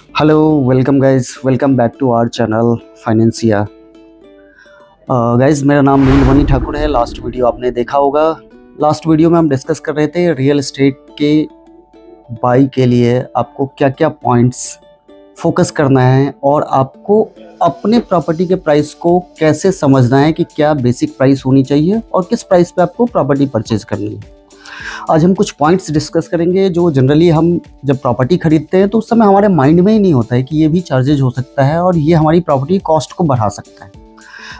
Hello, welcome guys, welcome back to our channel Financia. Guys, मेरा नाम नीलमणि ठाकुर है। Last video आपने देखा होगा। लास्ट वीडियो में हम डिस्कस कर रहे थे रियल एस्टेट के बाई के लिए आपको क्या क्या पॉइंट्स फोकस करना है और आपको अपने प्रॉपर्टी के प्राइस को कैसे समझना है कि क्या बेसिक प्राइस होनी चाहिए और किस प्राइस पे आपको प्रॉपर्टी परचेज करनी है। आज हम कुछ पॉइंट्स डिस्कस करेंगे जो जनरली हम जब प्रॉपर्टी खरीदते हैं तो उस समय हमारे माइंड में ही नहीं होता है कि ये भी चार्जेज हो सकता है और ये हमारी प्रॉपर्टी कॉस्ट को बढ़ा सकता है।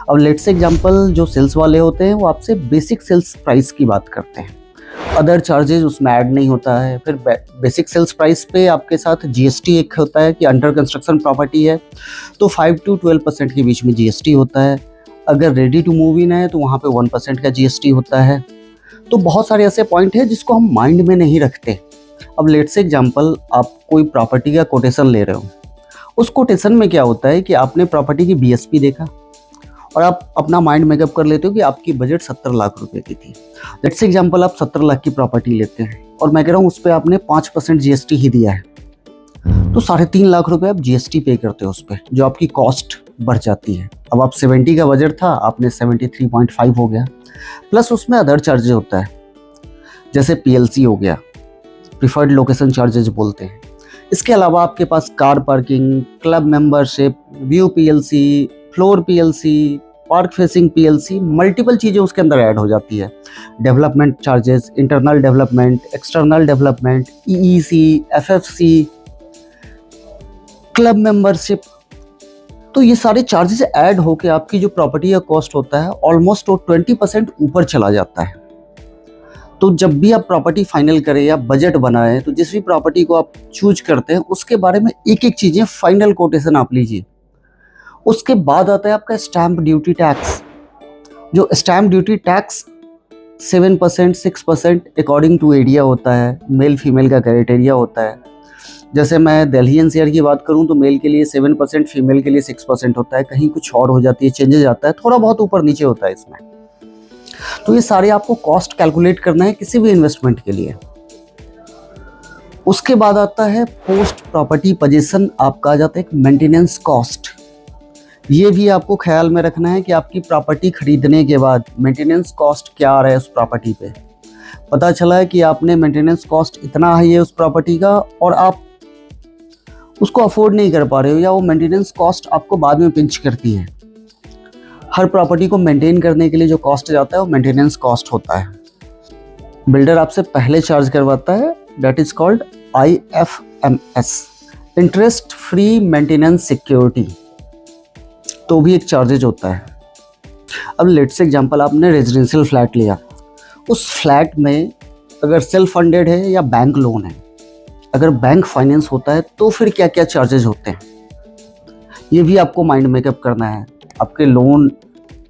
अब लेट्स से एग्जांपल, जो सेल्स वाले होते हैं वो आपसे बेसिक सेल्स प्राइस की बात करते हैं, अदर चार्जेज उसमें ऐड नहीं होता है। फिर बेसिक सेल्स प्राइस पे आपके साथ जीएसटी एक होता है कि अंडर कंस्ट्रक्शन प्रॉपर्टी है तो 5 to 12% के बीच में जीएसटी होता है। अगर रेडी टू मूव इन है तो वहाँ पे 1% का जीएसटी होता है। तो बहुत सारे ऐसे पॉइंट हैं जिसको हम माइंड में नहीं रखते। अब लेट्स से एग्जांपल, आप कोई प्रॉपर्टी का कोटेशन ले रहे हो। उस कोटेशन में क्या होता है कि आपने प्रॉपर्टी की बीएसपी देखा और आप अपना माइंड मेकअप कर लेते हो कि आपकी बजट 70 लाख रुपए की थी। लेट्स से एग्जांपल, आप 70 लाख की प्रॉपर्टी लेते हैं और मैं कह रहा हूँ उस पर आपने 5% जीएसटी ही दिया है, तो 3.5 लाख रुपए आप जीएसटी पे करते हो उस पर, जो आपकी कॉस्ट बढ़ जाती है। अब आप 70 का बजट था, आपने 73.5 हो गया। प्लस उसमें अदर चार्जेज होता है, जैसे पीएलसी हो गया, प्रिफर्ड लोकेशन चार्जेज बोलते हैं। इसके अलावा आपके पास car parking, club membership, view PLC, floor PLC, park facing PLC, multiple चीज़ें उसके अंदर ऐड हो जाती है। Development charges, internal development, external development, EEC, FFC, club membership, तो ये सारे चार्जेस ऐड होके आपकी जो प्रॉपर्टी का कॉस्ट होता है ऑलमोस्ट 20% ऊपर चला जाता है। तो जब भी आप प्रॉपर्टी फाइनल करें या बजट बनाएं तो जिस भी प्रॉपर्टी को आप चूज करते हैं उसके बारे में एक एक चीज़ें फाइनल कोटेशन आप लीजिए। उसके बाद आता है आपका स्टैम्प ड्यूटी टैक्स। जो stamp duty tax 7%, 6% according to area होता है, मेल फीमेल का क्राइटेरिया होता है। जैसे मैं दिल्ली एनसीआर की बात करूं तो मेल के लिए 7%, फीमेल के लिए 6% होता है। कहीं कुछ और हो जाती है, चेंजेस आता है, थोड़ा बहुत ऊपर नीचे होता है इसमें। तो ये सारे आपको कॉस्ट कैलकुलेट करना है किसी भी इन्वेस्टमेंट के लिए। उसके बाद आता है पोस्ट प्रॉपर्टी पोजीशन, आपका आ जाता है एक मेंटेनेंस कॉस्ट। ये भी आपको ख्याल में रखना है कि आपकी प्रॉपर्टी खरीदने के बाद मेंटेनेंस कॉस्ट क्या आ रहा है उस प्रॉपर्टी पे। पता चला है कि आपने मेंटेनेंस कॉस्ट इतना हाई है उस प्रॉपर्टी का और आप उसको अफोर्ड नहीं कर पा रहे हो, या वो मेंटेनेंस कॉस्ट आपको बाद में पिंच करती है। हर प्रॉपर्टी को मेंटेन करने के लिए जो कॉस्ट जाता है वो मेंटेनेंस कॉस्ट होता है। बिल्डर आपसे पहले चार्ज करवाता है, that is called IFMS, interest free maintenance security, तो भी एक चार्जेज होता है। अब लेट्स से एग्जांपल, आपने रेजिडेंशियल फ्लैट लिया, उस फ्लैट में अगर सेल्फ फंडेड है या बैंक लोन है, अगर बैंक फाइनेंस होता है तो फिर क्या क्या चार्जेज होते हैं ये भी आपको माइंड मेकअप करना है। आपके लोन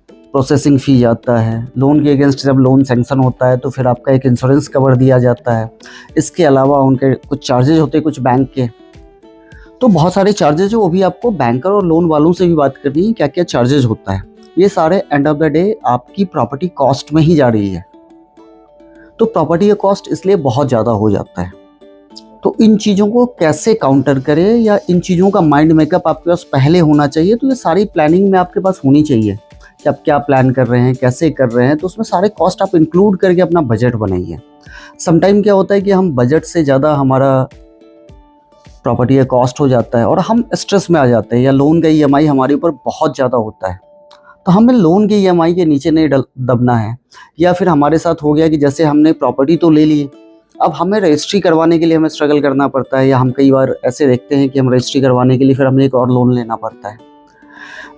प्रोसेसिंग फ़ी जाता है, लोन के अगेंस्ट जब लोन सैंक्शन होता है तो फिर आपका एक इंश्योरेंस कवर दिया जाता है। इसके अलावा उनके कुछ चार्जेज होते हैं कुछ बैंक के, तो बहुत सारे चार्जेज है, वो भी आपको बैंकर और लोन वालों से भी बात करनी है क्या क्या चार्जेज होता है। ये सारे एंड ऑफ द डे आपकी प्रॉपर्टी कॉस्ट में ही जा रही है, तो प्रॉपर्टी का कॉस्ट इसलिए बहुत ज़्यादा हो जाता है। तो इन चीज़ों को कैसे काउंटर करें या इन चीज़ों का माइंड मेकअप आपके पास पहले होना चाहिए। तो ये सारी प्लानिंग में आपके पास होनी चाहिए कि आप क्या प्लान कर रहे हैं, कैसे कर रहे हैं, तो उसमें सारे कॉस्ट आप इंक्लूड करके अपना बजट बनाइए। समटाइम क्या होता है कि हम बजट से ज़्यादा हमारा प्रॉपर्टी का कॉस्ट हो जाता है और हम स्ट्रेस में आ जाते हैं, या लोन का EMI हमारे ऊपर बहुत ज़्यादा होता है, तो हमें लोन के EMI के नीचे नहीं दबना है। या फिर हमारे साथ हो गया कि जैसे हमने प्रॉपर्टी तो ले ली, अब हमें रजिस्ट्री करवाने के लिए हमें स्ट्रगल करना पड़ता है, या हम कई बार ऐसे देखते हैं कि हम रजिस्ट्री करवाने के लिए फिर हमें एक और लोन लेना पड़ता है।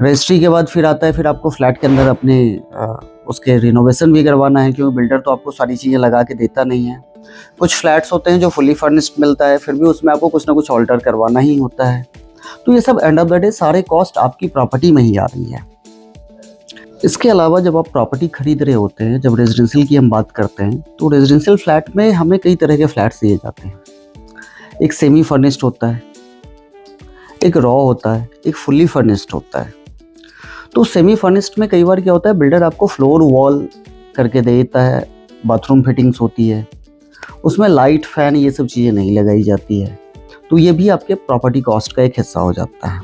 रजिस्ट्री के बाद फिर आता है फिर आपको फ्लैट के अंदर अपने उसके रिनोवेशन भी करवाना है, क्योंकि बिल्डर तो आपको सारी चीज़ें लगा के देता नहीं है। कुछ फ्लैट्स होते हैं जो फुली फर्निश्ड मिलता है, फिर भी उसमें आपको कुछ ना कुछ ऑल्टर करवाना ही होता है। तो ये सब एंड ऑफ द डे सारे कॉस्ट आपकी प्रॉपर्टी में ही आ रही है। इसके अलावा जब आप प्रॉपर्टी खरीद रहे होते हैं, जब रेजिडेंशियल की हम बात करते हैं, तो रेजिडेंशियल फ्लैट में हमें कई तरह के फ्लैट्स दिए जाते हैं। एक सेमी फर्निश्ड होता है, एक रॉ होता है, एक फुल्ली फर्निश्ड होता है। तो सेमी फर्निश्ड में कई बार क्या होता है, बिल्डर आपको फ्लोर वॉल करके देता है, बाथरूम फिटिंग्स होती है, उसमें लाइट फैन ये सब चीज़ें नहीं लगाई जाती है। तो ये भी आपके प्रॉपर्टी कॉस्ट का एक हिस्सा हो जाता है।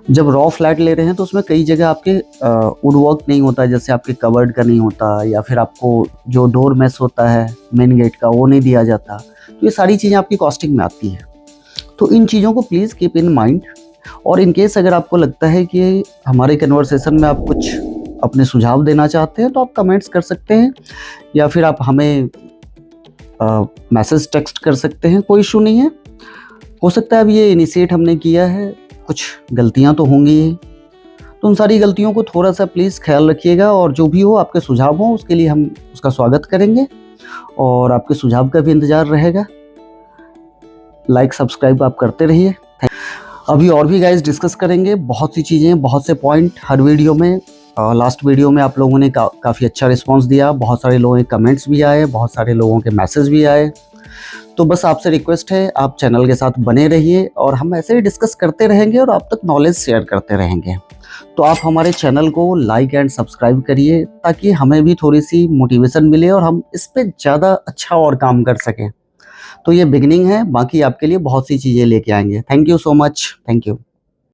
जब रॉ फ्लैट ले रहे हैं तो उसमें कई जगह आपके वुड वर्क नहीं होता, जैसे आपके कबर्ड का नहीं होता, या फिर आपको जो डोर मेस होता है मेन गेट का वो नहीं दिया जाता। तो ये सारी चीज़ें आपकी कॉस्टिंग में आती है। तो इन चीज़ों को प्लीज़ कीप इन माइंड। और इन केस अगर आपको लगता है कि हमारे कन्वर्सेशन में आप कुछ अपने सुझाव देना चाहते हैं तो आप कमेंट्स कर सकते हैं, या फिर आप हमें मैसेज टेक्स्ट कर सकते हैं, कोई इशू नहीं है। हो सकता है अब ये इनिशिएट हमने किया है, कुछ गलतियां तो होंगी ही, तो उन सारी गलतियों को थोड़ा सा प्लीज़ ख्याल रखिएगा। और जो भी हो आपके सुझाव हो उसके लिए हम उसका स्वागत करेंगे और आपके सुझाव का भी इंतज़ार रहेगा। लाइक सब्सक्राइब आप करते रहिए। अभी और भी गाइस डिस्कस करेंगे बहुत सी चीज़ें, बहुत से पॉइंट हर वीडियो में। लास्ट वीडियो में आप लोगों ने काफ़ी अच्छा रिस्पांस दिया, बहुत सारे लोगों के कमेंट्स भी आए, बहुत सारे लोगों के मैसेज भी आए। तो बस आपसे रिक्वेस्ट है आप चैनल के साथ बने रहिए और हम ऐसे ही डिस्कस करते रहेंगे और आप तक नॉलेज शेयर करते रहेंगे। तो आप हमारे चैनल को लाइक एंड सब्सक्राइब करिए ताकि हमें भी थोड़ी सी मोटिवेशन मिले और हम इस पर ज़्यादा अच्छा और काम कर सकें। तो ये बिगनिंग है, बाकी आपके लिए बहुत सी चीज़ें लेके आएंगे। Thank you so much. Thank you.